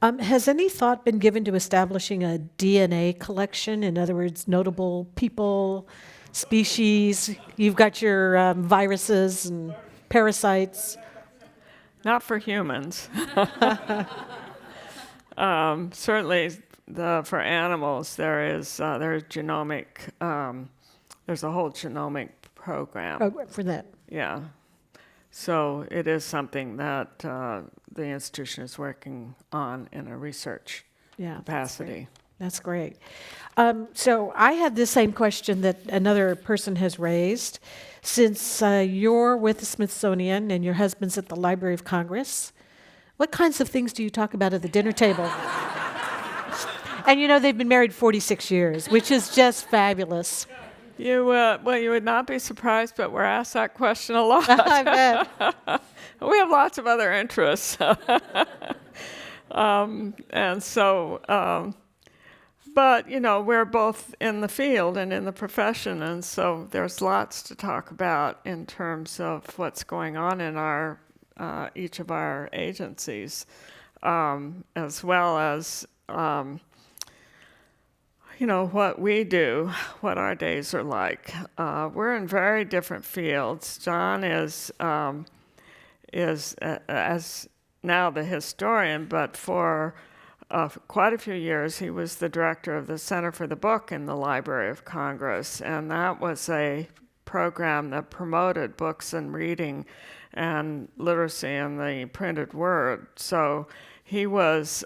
Has any thought been given to establishing a DNA collection? In other words, notable people, species? You've got your viruses and parasites. Not for humans. Certainly, for animals, there's genomic. There's a whole genomic program. For that. Yeah. So it is something that the institution is working on in a research capacity. That's great. So I had the same question that another person has raised. Since you're with the Smithsonian and your husband's at the Library of Congress, what kinds of things do you talk about at the dinner table? And they've been married 46 years, which is just fabulous. You would not be surprised, but we're asked that question a lot. I bet. We have lots of other interests. And so, but, we're both in the field and in the profession, and so there's lots to talk about in terms of what's going on in our each of our agencies, as well as, what we do, what our days are like. We're in very different fields. John is as now the historian, but for quite a few years he was the director of the Center for the Book in the Library of Congress, and that was a program that promoted books and reading and literacy in the printed word. So he was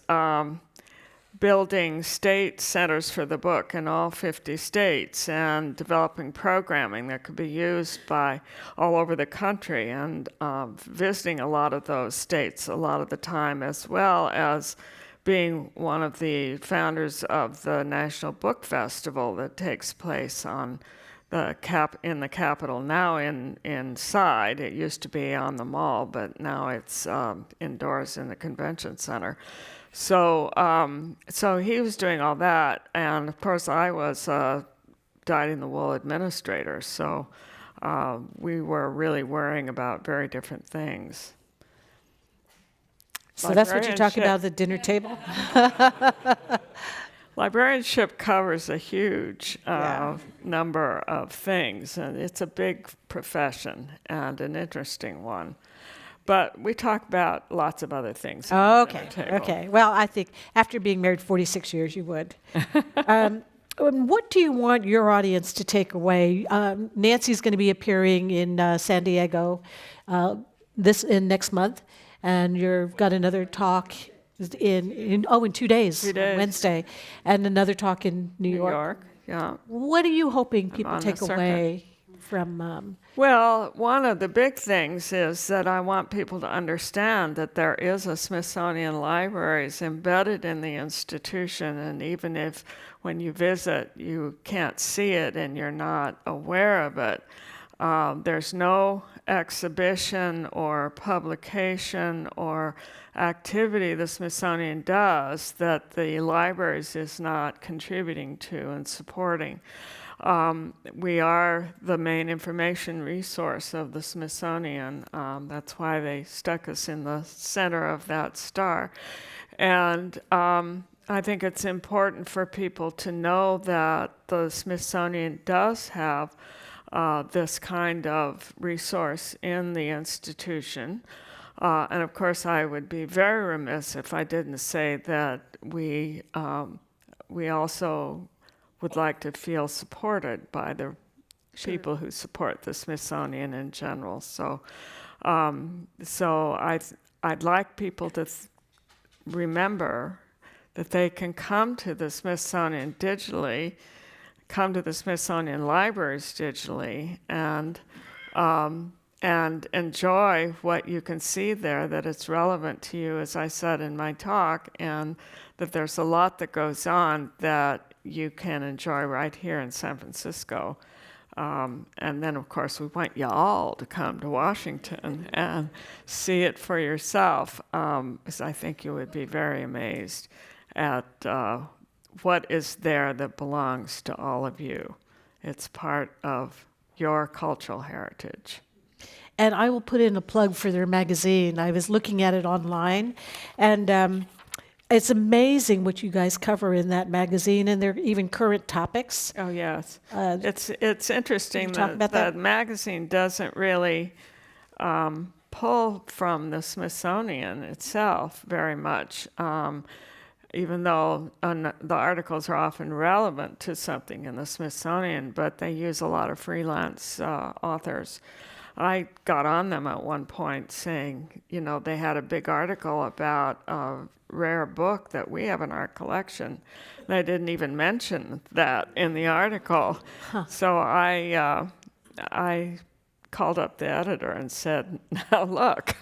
building state centers for the book in all 50 states and developing programming that could be used by all over the country, and visiting a lot of those states a lot of the time, as well as being one of the founders of the National Book Festival that takes place on in the Capitol, now inside. It used to be on the mall, but now it's indoors in the convention center. So he was doing all that, and of course I was dyed-in-the-wool administrator. So we were really worrying about very different things. So that's what you talk about at the dinner table? Librarianship covers a huge number of things, and it's a big profession and an interesting one. But we talk about lots of other things. Okay. Well, I think after being married 46 years, you would. What do you want your audience to take away? Nancy's going to be appearing in San Diego next month, and you've got another talk in 2 days, 2 days. Wednesday, and another talk in New York. Yeah. What are you hoping people on take the away from? Well, one of the big things is that I want people to understand that there is a Smithsonian Libraries embedded in the institution, and even if when you visit you can't see it and you're not aware of it, there's no exhibition or publication or activity the Smithsonian does that the libraries is not contributing to and supporting. We are the main information resource of the Smithsonian. That's why they stuck us in the center of that star. And I think it's important for people to know that the Smithsonian does have this kind of resource in the institution. And of course, I would be very remiss if I didn't say that we also would like to feel supported by the people who support the Smithsonian in general. So I'd like people to remember that they can come to the Smithsonian digitally, come to the Smithsonian Libraries digitally, and enjoy what you can see there, that it's relevant to you, as I said in my talk, and that there's a lot that goes on that you can enjoy right here in San Francisco. And then, of course, we want you all to come to Washington and see it for yourself, because I think you would be very amazed at what is there that belongs to all of you. It's part of your cultural heritage. And I will put in a plug for their magazine. I was looking at it online, and it's amazing what you guys cover in that magazine, and there are even current topics. Oh, yes. It's interesting talk that about the magazine doesn't really pull from the Smithsonian itself very much, even though the articles are often relevant to something in the Smithsonian, but they use a lot of freelance authors. I got on them at one point saying, they had a big article about a rare book that we have in our collection. They didn't even mention that in the article. So I called up the editor and said, now look,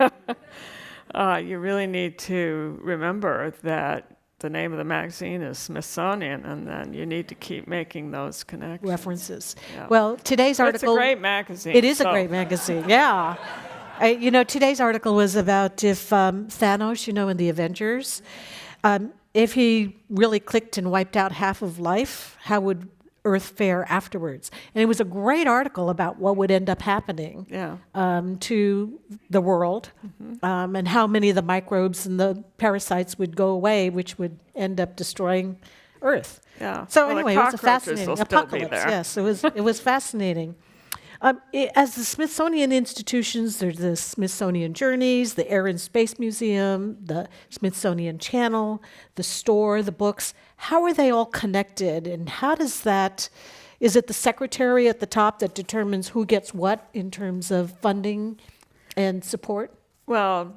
you really need to remember that the name of the magazine is Smithsonian, and then you need to keep making those connections. References. Yeah. Well, today's But it's a article. great magazine. It is a so- great magazine, yeah. Today's article was about if Thanos, in the Avengers, if he really clicked and wiped out half of life, how would Earth fare afterwards? And it was a great article about what would end up happening Yeah. to the world, and how many of the microbes and the parasites would go away, which would end up destroying Earth. Yeah. So Well, the anyway, it was a cockroaches fascinating will still be apocalypse. there. Yes, it was fascinating. As the Smithsonian institutions, there's the Smithsonian Journeys, the Air and Space Museum, the Smithsonian Channel, the store, the books. How are they all connected, and how does that? Is it the secretary at the top that determines who gets what in terms of funding and support? Well,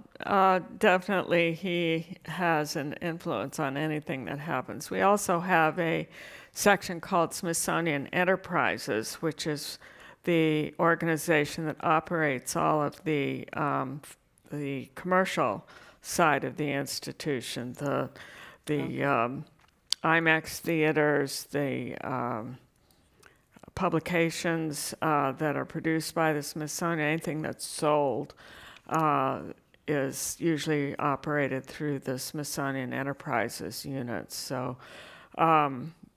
definitely he has an influence on anything that happens. We also have a section called Smithsonian Enterprises, which is the organization that operates all of the commercial side of the institution, the IMAX theaters, the publications that are produced by the Smithsonian, anything that's sold is usually operated through the Smithsonian Enterprises units. So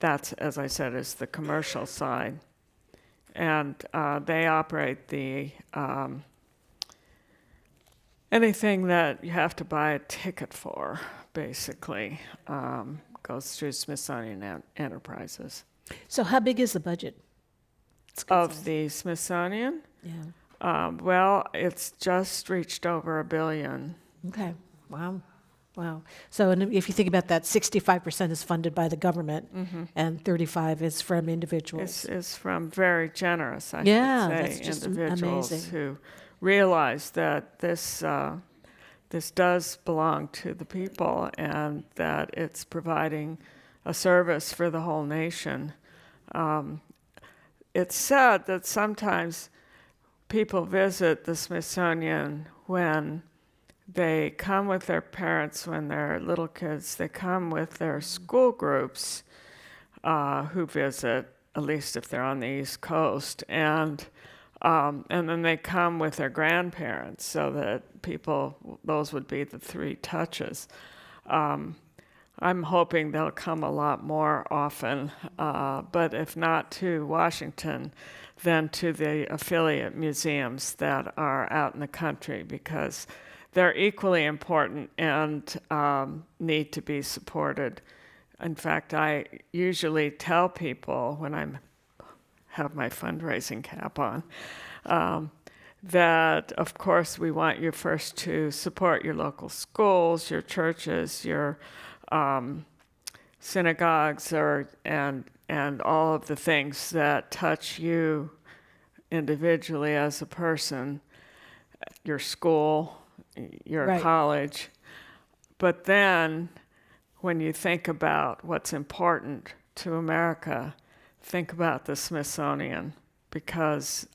that's, as I said, is the commercial side. And they operate the anything that you have to buy a ticket for, basically, goes through Smithsonian Enterprises. So how big is the budget? Of the Smithsonian? Yeah. Well, it's just reached over $1 billion. Okay. Wow. So and if you think about that, 65% is funded by the government, and 35% is from individuals. Is from very generous, I Yeah, should say, that's just individuals amazing. who realize that this does belong to the people and that it's providing a service for the whole nation. It's said that sometimes people visit the Smithsonian when they come with their parents when they're little kids. They come with their school groups who visit, at least if they're on the East Coast, and then they come with their grandparents, so that those would be the three touches. I'm hoping they'll come a lot more often, but if not to Washington, then to the affiliate museums that are out in the country, because they're equally important and need to be supported. In fact, I usually tell people when I have my fundraising cap on that, of course, we want you first to support your local schools, your churches, your synagogues, and all of the things that touch you individually as a person, your school, your Right. college. But then when you think about what's important to America, think about the Smithsonian, because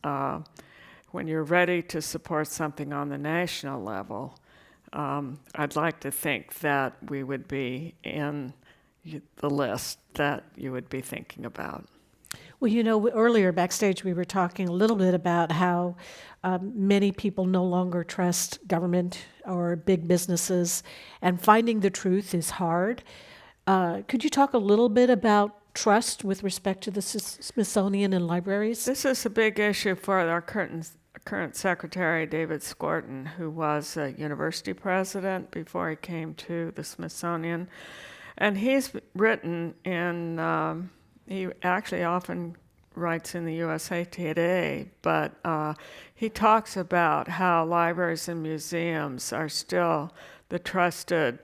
when you're ready to support something on the national level, I'd like to think that we would be in the list that you would be thinking about. Well, earlier backstage we were talking a little bit about how many people no longer trust government or big businesses, and finding the truth is hard. Could you talk a little bit about trust with respect to the Smithsonian and libraries? This is a big issue for our current secretary, David Skorton, who was a university president before he came to the Smithsonian. And he's written he actually often writes in the USA Today, but he talks about how libraries and museums are still the trusted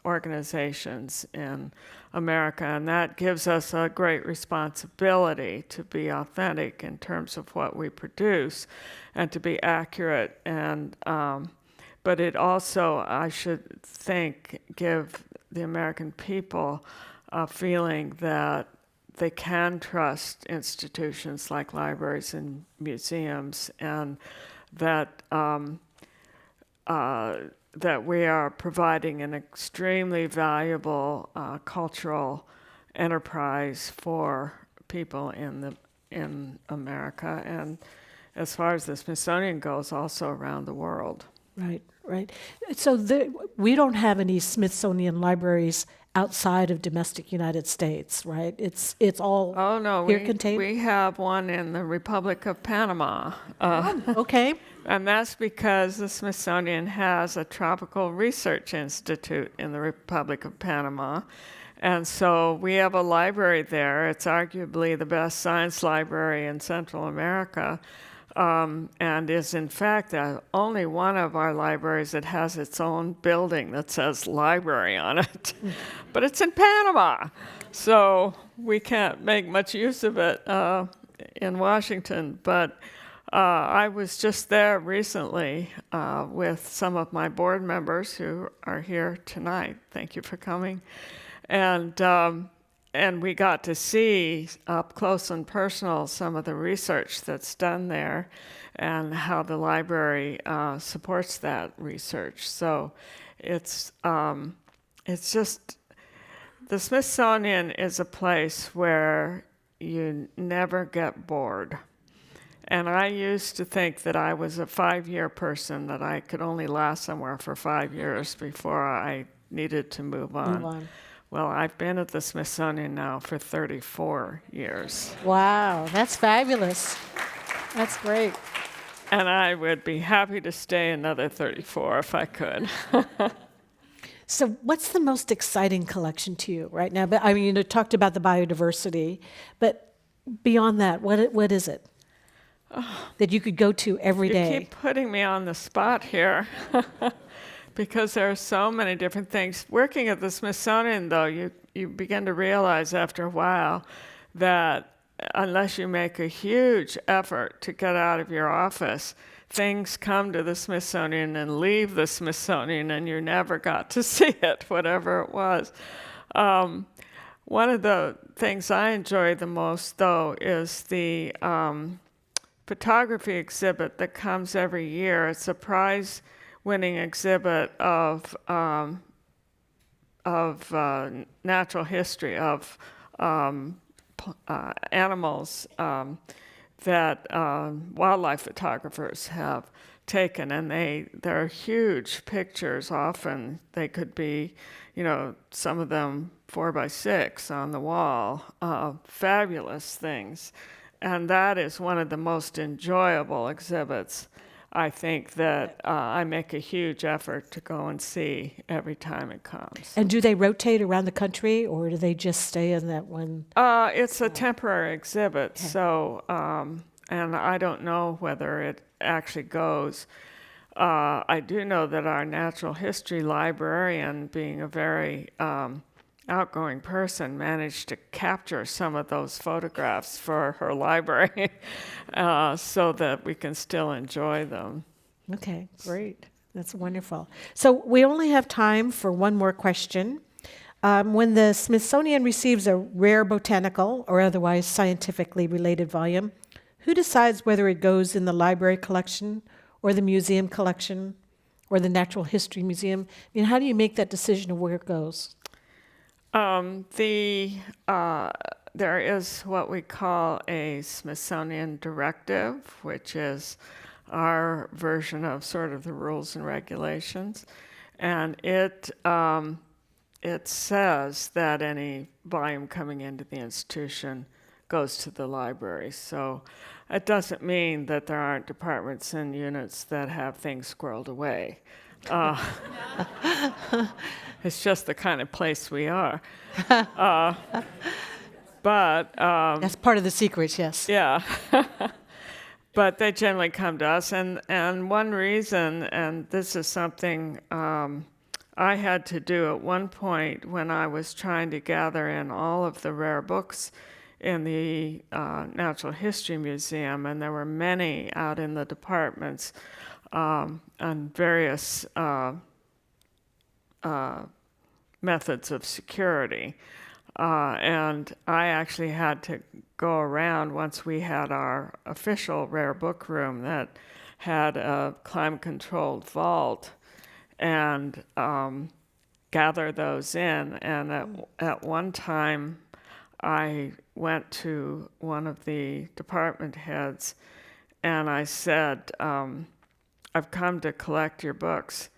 organizations in America, and that gives us a great responsibility to be authentic in terms of what we produce and to be accurate. And but it also, I should think, give the American people a feeling that they can trust institutions like libraries and museums, and that that we are providing an extremely valuable cultural enterprise for people in America, and as far as the Smithsonian goes, also around the world. Right, right. So we don't have any Smithsonian libraries outside of domestic United States, right? It's all Oh no, here contained? we have one in the Republic of Panama. Okay, And that's because the Smithsonian has a tropical research institute in the Republic of Panama. And so we have a library there. It's arguably the best science library in Central America, and is in fact the only one of our libraries that has its own building that says library on it. But it's in Panama, so we can't make much use of it in Washington. But I was just there recently with some of my board members who are here tonight. Thank you for coming. And we got to see up close and personal some of the research that's done there and how the library supports that research. So it's just, the Smithsonian is a place where you never get bored. And I used to think that I was a 5-year person, that I could only last somewhere for 5 years before I needed to move on. move on. Well, I've been at the Smithsonian now for 34 years, Wow, that's fabulous. That's great. and I would be happy to stay another 34 if I could. So what's the most exciting collection to you right now? But I mean, you talked about the biodiversity, but beyond that, what is it that you could go to every You day? keep putting me on the spot here because there are so many different things. Working at the Smithsonian, though, you begin to realize after a while that unless you make a huge effort to get out of your office, things come to the Smithsonian and leave the Smithsonian, and you never got to see it, whatever it was. One of the things I enjoy the most, though, is the photography exhibit that comes every year. It's a prize-winning exhibit of natural history of animals that wildlife photographers have taken, and they're huge pictures. Often they could be, some of them 4x6 on the wall, fabulous things. And that is one of the most enjoyable exhibits, I think, that I make a huge effort to go and see every time it comes. And do they rotate around the country, or do they just stay in that one? It's a temporary exhibit, so, and I don't know whether it actually goes. I do know that our natural history librarian, being a very outgoing person, managed to capture some of those photographs for her library so that we can still enjoy them. Okay, great. That's wonderful. So we only have time for one more question. When the Smithsonian receives a rare botanical or otherwise scientifically related volume, who decides whether it goes in the library collection or the museum collection or the Natural History Museum? I mean, how do you make that decision of where it goes? There is what we call a Smithsonian directive, which is our version of sort of the rules and regulations, and it says that any volume coming into the institution goes to the library. So it doesn't mean that there aren't departments and units that have things squirreled away. It's just the kind of place we are. But That's part of the secret, yes. yeah. But they generally come to us, and one reason, and this is something I had to do at one point when I was trying to gather in all of the rare books in the Natural History Museum, and there were many out in the departments on various methods of security. And I actually had to go around once we had our official rare book room that had a climate-controlled vault, and gather those in. And at one time, I went to one of the department heads and I said, I've come to collect your books.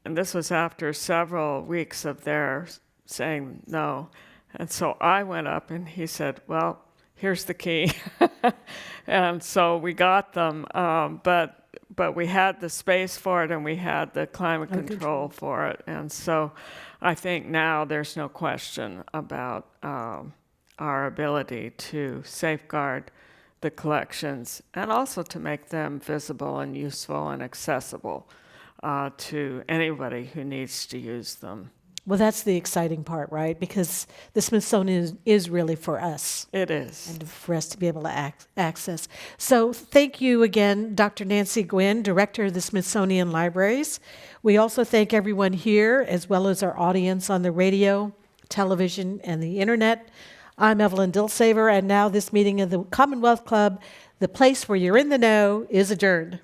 And this was after several weeks of their saying no. And so I went up and he said, well, here's the key. And so we got them, but we had the space for it and we had the climate control for it. And so I think now there's no question about our ability to safeguard the collections and also to make them visible and useful and accessible to anybody who needs to use them. Well, that's the exciting part, right? Because the Smithsonian is really for us. It is. And for us to be able to access. So thank you again, Dr. Nancy Gwynn, Director of the Smithsonian Libraries. We also thank everyone here, as well as our audience on the radio, television, and the internet. I'm Evelyn Dilsaver, and now this meeting of the Commonwealth Club, the place where you're in the know, is adjourned.